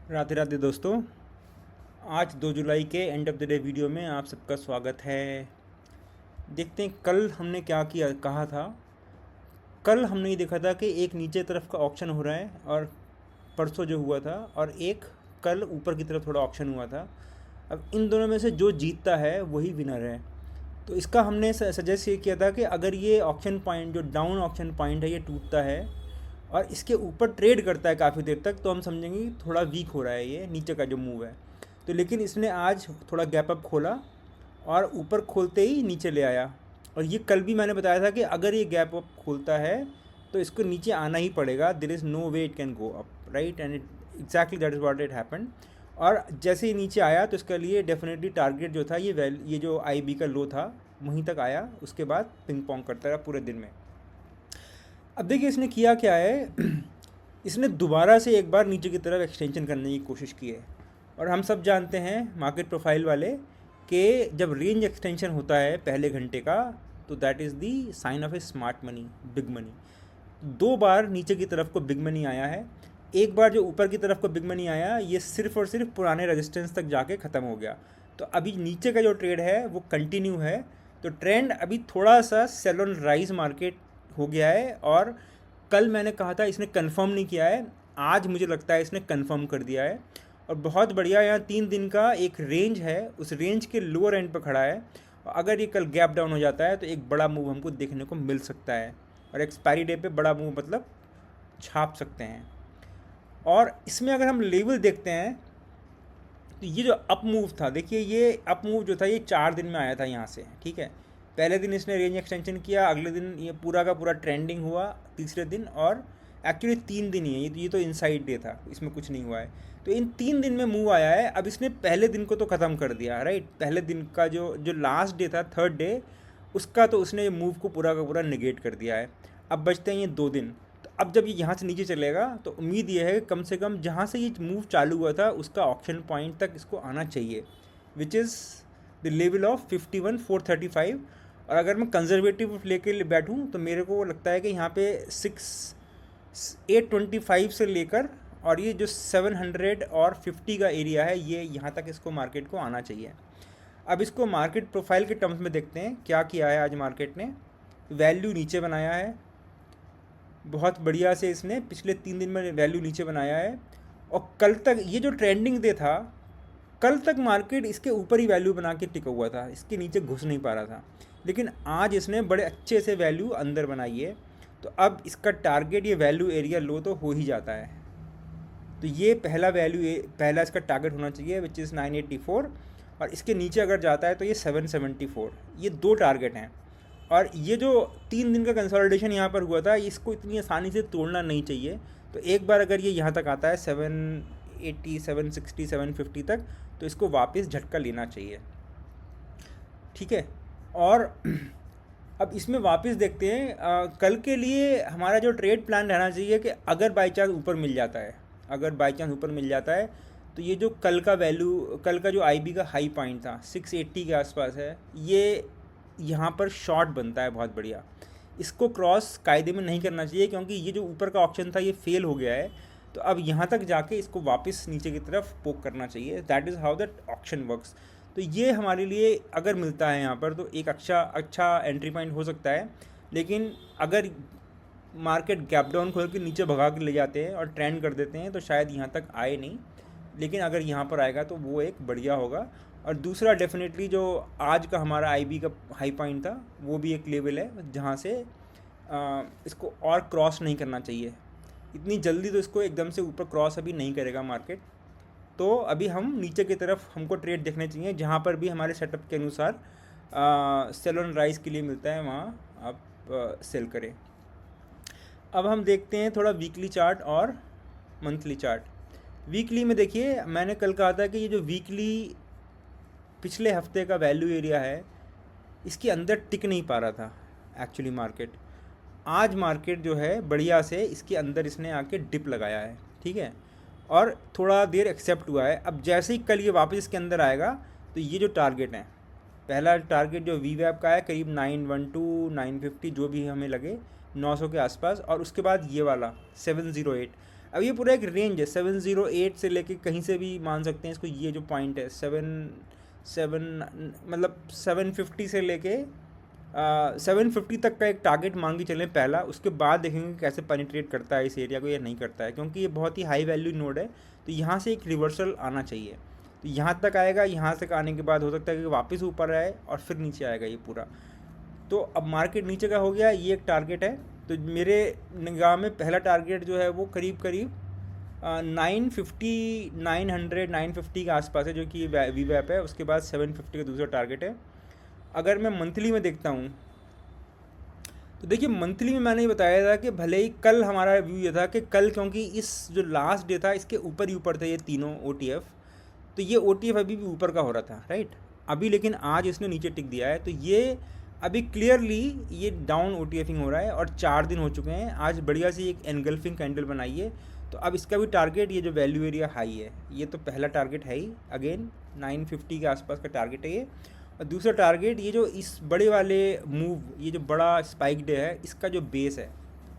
राधे राधे दोस्तों। आज 2 जुलाई के end of the day video में आप सबका स्वागत है। देखते हैं कल हमने क्या किया कहा था। कल हमने ये देखा था कि एक नीचे तरफ का ऑक्शन हो रहा है और परसों जो हुआ था, और एक कल ऊपर की तरफ थोड़ा ऑक्शन हुआ था। अब इन दोनों में से जो जीतता है वही विनर है। तो इसका हमने सजेस्ट ये किया था कि अगर ये ऑक्शन पॉइंट जो डाउन ऑक्शन पॉइंट है ये टूटता है और इसके ऊपर ट्रेड करता है काफ़ी देर तक, तो हम समझेंगे कि थोड़ा वीक हो रहा है ये नीचे का जो मूव है। तो लेकिन इसने आज थोड़ा गैप अप खोला और ऊपर खोलते ही नीचे ले आया। और ये कल भी मैंने बताया था कि अगर ये गैप अप खोलता है तो इसको नीचे आना ही पड़ेगा। There is no way it can go up, right, and it exactly that is what it happen. और जैसे ही नीचे आया तो इसके लिए डेफिनेटली टारगेट जो था ये जो आई बी का लो था वहीं तक आया, उसके बाद पिंग पोंग करता रहा पूरे दिन में। अब देखिए इसने किया क्या है इसने दोबारा से एक बार नीचे की तरफ एक्सटेंशन करने की कोशिश की है। और हम सब जानते हैं मार्केट प्रोफाइल वाले कि जब रेंज एक्सटेंशन होता है पहले घंटे का तो that is the sign of a smart money, big money. 2 बार नीचे की तरफ को बिग मनी आया है। एक बार जो ऊपर की तरफ को बिग मनी आया ये सिर्फ और सिर्फ पुराने रेजिस्टेंस तक जाके ख़त्म हो गया। तो अभी नीचे का जो ट्रेड है वो कंटिन्यू है। तो ट्रेंड अभी थोड़ा सा सेल ऑन राइज मार्केट हो गया है। और कल मैंने कहा था इसने कंफर्म नहीं किया है, आज मुझे लगता है इसने कंफर्म कर दिया है। और बहुत बढ़िया, यहाँ 3 दिन का एक रेंज है, उस रेंज के लोअर एंड पर खड़ा है। और अगर ये कल गैप डाउन हो जाता है तो एक बड़ा मूव हमको देखने को मिल सकता है। और एक्सपायरी डे पे बड़ा मूव मतलब छाप सकते हैं। और इसमें अगर हम लेवल देखते हैं तो ये जो अप मूव था, देखिए ये अप मूव जो था ये 4 दिन में आया था यहाँ से, ठीक है। पहले दिन इसने रेंज एक्सटेंशन किया, अगले दिन ये पूरा का पूरा ट्रेंडिंग हुआ तीसरे दिन, और एक्चुअली 3 दिन ही है ये तो इनसाइड डे था, इसमें कुछ नहीं हुआ है। तो इन 3 दिन में मूव आया है। अब इसने पहले दिन को तो ख़त्म कर दिया, राइट। पहले दिन का जो जो लास्ट डे था, थर्ड डे, उसका तो उसने मूव को पूरा का पूरा निगेट कर दिया है। अब बचते हैं ये 2 दिन। तो अब जब ये यहाँ से नीचे चलेगा तो उम्मीद ये है कि कम से कम जहाँ से ये मूव चालू हुआ था उसका ऑप्शन पॉइंट तक इसको आना चाहिए, which is the level of 51,435। और अगर मैं कंजर्वेटिव लेके बैठूँ तो मेरे को लगता है कि यहाँ पे 825 से लेकर और ये जो 700 और 50 का एरिया है ये यहाँ तक इसको मार्केट को आना चाहिए। अब इसको मार्केट प्रोफाइल के टर्म्स में देखते हैं क्या किया है आज मार्केट ने। वैल्यू नीचे बनाया है बहुत बढ़िया से, इसने पिछले 3 दिन में वैल्यू नीचे बनाया है। और कल तक ये जो ट्रेंडिंग डे था, कल तक मार्केट इसके ऊपर ही वैल्यू बना के टिका हुआ था, इसके नीचे घुस नहीं पा रहा था। लेकिन आज इसने बड़े अच्छे से वैल्यू अंदर बनाई है। तो अब इसका टारगेट ये वैल्यू एरिया लो तो हो ही जाता है। तो ये पहला इसका टारगेट होना चाहिए विच इज़ 984। और इसके नीचे अगर जाता है तो ये 774। ये 2 टारगेट हैं। और ये जो 3 दिन का कंसोलिडेशन यहाँ पर हुआ था इसको इतनी आसानी से तोड़ना नहीं चाहिए। तो एक बार अगर ये यहाँ तक आता है 780, 760, 750 तक, तो इसको वापस झटका लेना चाहिए, ठीक है। और अब इसमें वापस देखते हैं कल के लिए हमारा जो ट्रेड प्लान रहना चाहिए कि अगर बाई चांस ऊपर मिल जाता है, अगर बाई चांस ऊपर मिल जाता है तो ये जो कल का जो आईबी का हाई पॉइंट था 680 के आसपास है, ये यहाँ पर शॉर्ट बनता है बहुत बढ़िया। इसको क्रॉस कायदे में नहीं करना चाहिए क्योंकि ये जो ऊपर का ऑप्शन था ये फेल हो गया है। तो अब यहाँ तक जाके इसको वापस नीचे की तरफ पोक करना चाहिए। That is how that option works. तो ये हमारे लिए अगर मिलता है यहाँ पर तो एक अच्छा एंट्री पॉइंट हो सकता है। लेकिन अगर मार्केट गैप डाउन खोल के नीचे भगा के ले जाते हैं और ट्रेंड कर देते हैं तो शायद यहाँ तक आए नहीं। लेकिन अगर यहाँ पर आएगा तो वो एक बढ़िया होगा। और दूसरा डेफिनेटली जो आज का हमारा आईबी का हाई पॉइंट था वो भी एक लेवल है जहाँ से इसको और क्रॉस नहीं करना चाहिए। इतनी जल्दी तो इसको एकदम से ऊपर क्रॉस अभी नहीं करेगा मार्केट। तो अभी हम नीचे की तरफ हमको ट्रेड देखने चाहिए जहाँ पर भी हमारे सेटअप के अनुसार सेल ऑन राइज के लिए मिलता है वहाँ आप सेल करें। अब हम देखते हैं थोड़ा वीकली चार्ट और मंथली चार्ट। वीकली में देखिए मैंने कल कहा था कि ये जो वीकली पिछले हफ्ते का वैल्यू एरिया है इसके अंदर टिक नहीं पा रहा था एक्चुअली मार्केट। आज मार्केट जो है बढ़िया से इसके अंदर इसने आके डिप लगाया है, ठीक है। और थोड़ा देर एक्सेप्ट हुआ है। अब जैसे ही कल ये वापस इसके अंदर आएगा तो ये जो टारगेट है, पहला टारगेट जो वी वैप का है करीब 912, 950 जो भी हमें लगे 900 के आसपास, और उसके बाद ये वाला 708। अब ये पूरा एक रेंज है, 708 से लेके कहीं से भी मान सकते हैं इसको, ये जो पॉइंट है 7 मतलब 750 से लेके 750 तक का एक टारगेट मान के चलें पहला, उसके बाद देखेंगे कैसे पेनिट्रेट करता है इस एरिया को या नहीं करता है, क्योंकि ये बहुत ही हाई वैल्यू नोड है। तो यहाँ से एक रिवर्सल आना चाहिए, तो यहाँ तक आएगा, यहाँ तक आने के बाद हो सकता है कि वापस ऊपर आए और फिर नीचे आएगा ये पूरा। तो अब मार्केट नीचे का हो गया, ये एक टारगेट है। तो मेरे निगाह में पहला टारगेट जो है वो करीब करीब 950 950 के आसपास है, जो कि वी वैप है। उसके बाद 750 का दूसरा टारगेट है। अगर मैं मंथली में देखता हूँ तो देखिए, मंथली में मैंने ये बताया था कि भले ही कल हमारा व्यू ये था कि कल, क्योंकि इस जो लास्ट डे था इसके ऊपर ही ऊपर थे ये तीनों OTF, तो ये OTF अभी भी ऊपर का हो रहा था, राइट। अभी लेकिन आज इसने नीचे टिक दिया है, तो ये अभी क्लियरली ये डाउन OTFing हो रहा है और 4 दिन हो चुके हैं। आज बढ़िया सी एक एनगल्फिंग कैंडल बनाई है। तो अब इसका भी टारगेट, ये जो वैल्यू एरिया हाई है, ये तो पहला टारगेट है ही, अगेन 950 के आसपास का टारगेट है ये। और दूसरा टारगेट, ये जो इस बड़े वाले मूव, ये जो बड़ा स्पाइक डे है, इसका जो बेस है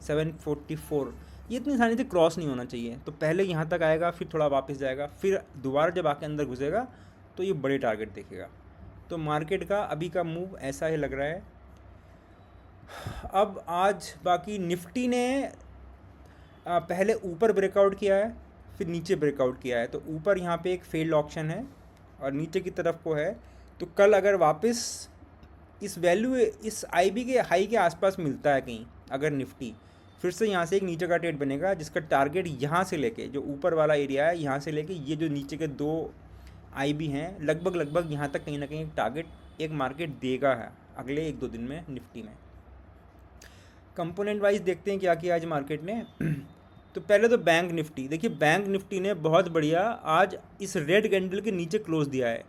744, ये इतनी आसानी से क्रॉस नहीं होना चाहिए। तो पहले यहाँ तक आएगा, फिर थोड़ा वापस जाएगा, फिर दोबारा जब आके अंदर घुसेगा तो ये बड़े टारगेट देखेगा। तो मार्केट का अभी का मूव ऐसा ही लग रहा है। अब आज बाकी निफ्टी ने पहले ऊपर ब्रेकआउट किया है, फिर नीचे ब्रेकआउट किया है। तो ऊपर यहाँ पे एक फेल्ड ऑप्शन है और नीचे की तरफ को है। तो कल अगर वापस इस वैल्यू, इस IB के हाई के आसपास मिलता है कहीं, अगर निफ्टी फिर से यहाँ से एक नीचे का ट्रेड बनेगा, जिसका टारगेट यहाँ से लेके, जो ऊपर वाला एरिया है यहाँ से लेके ये जो नीचे के 2 IB हैं, लगभग यहाँ तक कहीं ना कहीं एक टारगेट एक मार्केट देगा है अगले 1-2 दिन में निफ्टी में। कंपोनेंट वाइज देखते हैं क्या किया आज मार्केट ने। तो पहले तो बैंक निफ्टी देखिए, बैंक निफ्टी ने बहुत बढ़िया आज इस रेड कैंडल के नीचे क्लोज दिया है।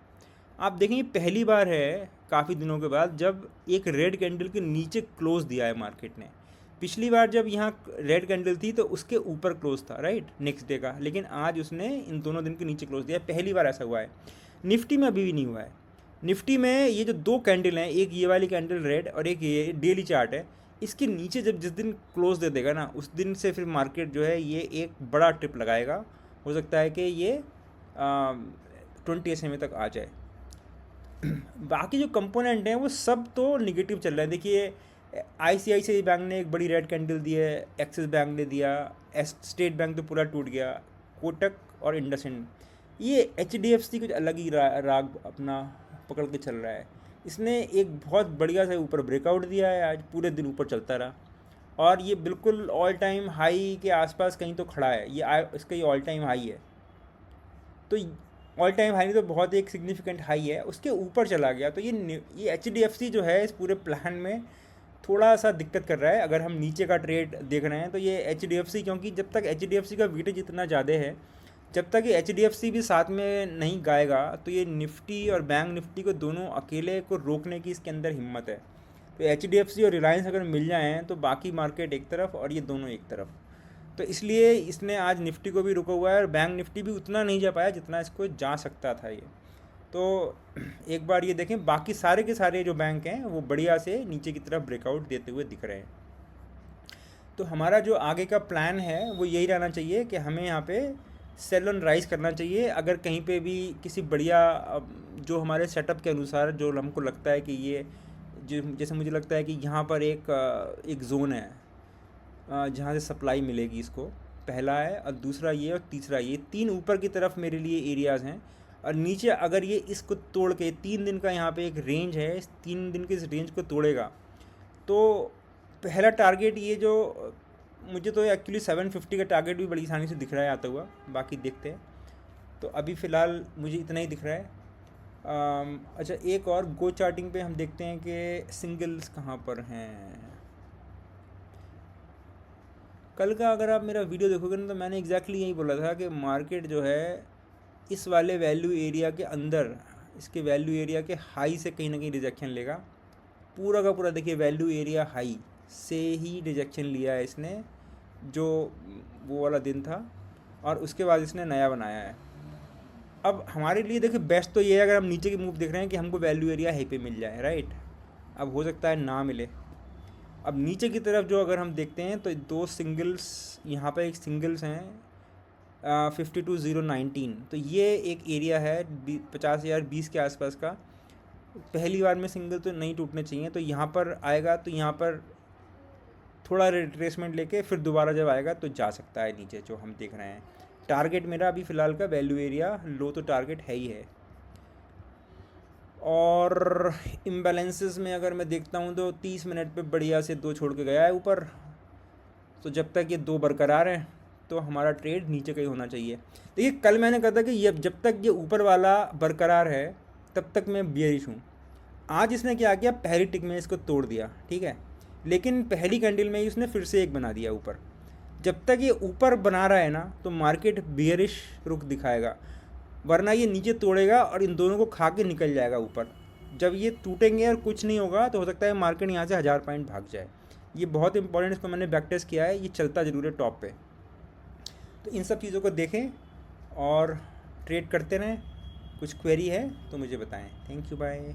आप देखेंगे पहली बार है काफ़ी दिनों के बाद जब एक रेड कैंडल के नीचे क्लोज दिया है मार्केट ने। पिछली बार जब यहाँ रेड कैंडल थी तो उसके ऊपर क्लोज था, राइट, नेक्स्ट डे का, लेकिन आज उसने इन दोनों दिन के नीचे क्लोज दिया। पहली बार ऐसा हुआ है। निफ्टी में अभी भी नहीं हुआ है। निफ्टी में ये जो 2 कैंडल हैं, एक ये वाली कैंडल रेड और एक ये डेली चार्ट है, इसके नीचे जब जिस दिन क्लोज दे देगा ना, उस दिन से फिर मार्केट जो है ये एक बड़ा ट्रिप लगाएगा। हो सकता है कि ये 20 SMA तक आ जाए। बाकी जो कंपोनेंट हैं वो सब तो निगेटिव चल रहे हैं। देखिए, ICICI बैंक ने एक बड़ी रेड कैंडल दी है, एक्सिस बैंक ने दिया, स्टेट बैंक तो पूरा टूट गया, कोटक और इंडसइंड। ये HDFC कुछ अलग ही राग अपना पकड़ के चल रहा है। इसने एक बहुत बढ़िया से ऊपर ब्रेकआउट दिया है, आज पूरे दिन ऊपर चलता रहा और ये बिल्कुल ऑल टाइम हाई के आसपास कहीं तो खड़ा है। ये इसका ये ऑल टाइम हाई है, तो ऑल टाइम हाई तो बहुत एक सिग्निफिकेंट हाई है, उसके ऊपर चला गया। तो ये HDFC जो है इस पूरे प्लान में थोड़ा सा दिक्कत कर रहा है। अगर हम नीचे का ट्रेड देख रहे हैं तो ये HDFC, क्योंकि जब तक HDFC का वेटेज इतना ज़्यादा है, जब तक ये HDFC भी साथ में नहीं गाएगा तो ये निफ्टी और बैंक निफ्टी को दोनों अकेले को रोकने की इसके अंदर हिम्मत है। तो HDFC और रिलायंस अगर मिल जाएँ तो बाकी मार्केट एक तरफ और ये दोनों एक तरफ। तो इसलिए इसने आज निफ्टी को भी रुका हुआ है और बैंक निफ्टी भी उतना नहीं जा पाया जितना इसको जा सकता था ये। तो एक बार ये देखें, बाकी सारे के सारे जो बैंक हैं वो बढ़िया से नीचे की तरफ ब्रेकआउट देते हुए दिख रहे हैं। तो हमारा जो आगे का प्लान है वो यही रहना चाहिए कि हमें यहाँ पे सेल ऑन राइज करना चाहिए। अगर कहीं पे भी किसी बढ़िया, जो हमारे सेटअप के अनुसार जो हमको लगता है कि ये जैसे मुझे लगता है कि यहाँ पर एक जोन है जहाँ से सप्लाई मिलेगी इसको, पहला है, और दूसरा ये और तीसरा ये, 3 ऊपर की तरफ मेरे लिए एरियाज़ हैं। और नीचे अगर ये इसको तोड़ के 3 दिन का यहाँ पे एक रेंज है, इस 3 दिन के इस रेंज को तोड़ेगा तो पहला टारगेट ये जो मुझे तो एक्चुअली 750 का टारगेट भी बड़ी आसानी से दिख रहा है आता हुआ। बाकी देखते हैं। तो अभी फ़िलहाल मुझे इतना ही दिख रहा है। अच्छा, एक और गो चार्टिंग पे हम देखते हैं कि सिंगल्स कहाँ पर हैं। कल का अगर आप मेरा वीडियो देखोगे ना तो मैंने एग्जैक्टली यही बोला था कि मार्केट जो है इस वाले वैल्यू एरिया के अंदर, इसके वैल्यू एरिया के हाई से कहीं ना कहीं रिजेक्शन लेगा। पूरा का पूरा देखिए वैल्यू एरिया हाई से ही रिजेक्शन लिया है इसने, जो वो वाला दिन था, और उसके बाद इसने नया बनाया है। अब हमारे लिए देखिए बेस्ट तो ये है अगर हम नीचे की मूव देख रहे हैं कि हमको वैल्यू एरिया हाई पे मिल जाए, राइट। अब हो सकता है ना मिले। अब नीचे की तरफ जो अगर हम देखते हैं तो 2 सिंगल्स यहाँ पर एक सिंगल्स हैं 52,019, तो ये एक एरिया है 50,020 के आसपास का। पहली बार में सिंगल तो नहीं टूटने चाहिए, तो यहाँ पर आएगा तो यहाँ पर थोड़ा रिट्रेसमेंट लेके फिर दोबारा जब आएगा तो जा सकता है नीचे, जो हम देख रहे हैं। टारगेट मेरा अभी फ़िलहाल का वैल्यू एरिया लो तो टारगेट है ही है। और इम्बैलेंसेस में अगर मैं देखता हूँ तो 30 मिनट पे बढ़िया से 2 छोड़ के गया है ऊपर, तो जब तक ये 2 बरकरार हैं तो हमारा ट्रेड नीचे का ही होना चाहिए। देखिए कल मैंने कहा था कि ये जब तक ये ऊपर वाला बरकरार है तब तक मैं बियरिश हूँ। आज इसने क्या किया, पहली टिक में इसको तोड़ दिया, ठीक है, लेकिन पहली कैंडल में ही उसने फिर से एक बना दिया ऊपर। जब तक ये ऊपर बना रहा है ना तो मार्केट बियरिश रुख दिखाएगा, वरना ये नीचे तोड़ेगा और इन दोनों को खा के निकल जाएगा ऊपर। जब ये टूटेंगे और कुछ नहीं होगा तो हो सकता है मार्केट यहाँ से 1000 पॉइंट भाग जाए। ये बहुत इंपॉर्टेंट, इसको मैंने बैक टेस्ट किया है, ये चलता ज़रूर है टॉप पे। तो इन सब चीज़ों को देखें और ट्रेड करते रहें। कुछ क्वेरी है तो मुझे बताएं। Thank you, bye.